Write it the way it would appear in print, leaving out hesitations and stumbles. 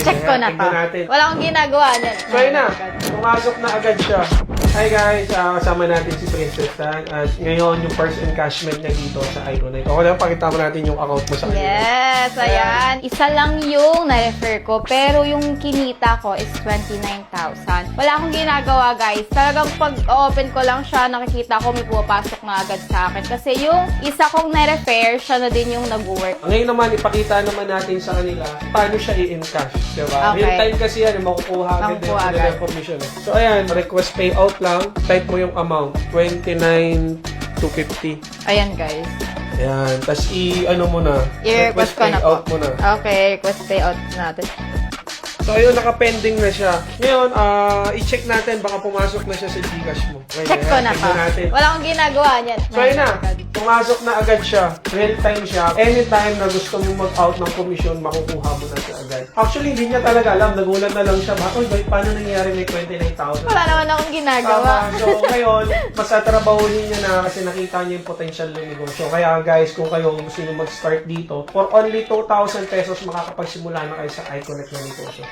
Check ko na to. Tignan natin. Wala akong ginagawa niyan. So yun na, pumasok na agad siya. Hi guys, kasama natin si Princess Tan. At ngayon yung first encashment niya dito sa Iconite. Okay lang, pakita mo natin yung account mo sa kanila. Yes, ayan. Isa lang yung na-refer ko, pero yung kinita ko is 29,000. Wala akong ginagawa, guys. Talagang pag-open ko lang siya, nakikita ko may pumapasok na agad sa akin. Kasi yung isa kong na-refer, siya na din yung nag-work. Ngayon naman, ipakita naman natin sa kanila paano siya i-encash. Diba? Okay. Real time kasi yan, makukuha agad Makukuha din agad. ng commission. So ayan, request payout lang. Type mo yung amount, 29,250. Ayan, guys. Ayan, tas ano mo na, I-request ko na po. payout mo na. Okay, request payout natin. So ayun, naka-pending na siya. Ngayon, i-check natin, baka pumasok na siya sa Gcash mo. Okay, Check ko na tignan to. natin. Wala akong ginagawa niyan. So ayun na, pumasok na agad siya. Real time siya. Anytime na gusto mo mag-out ng commission, makukuha mo na siya agad. Actually, hindi niya talaga alam. Nagulat na lang siya. Uy, paano nangyari may 29,000? Wala naman akong ginagawa. Tama. So ngayon, masatrabahuhin niya na kasi nakita niya yung potential ng negosyo. Kaya guys, kung kayo gusto niyo mag-start dito, for only 2,000 pesos makakapagsimula na kayo sa Iconite na negosyo.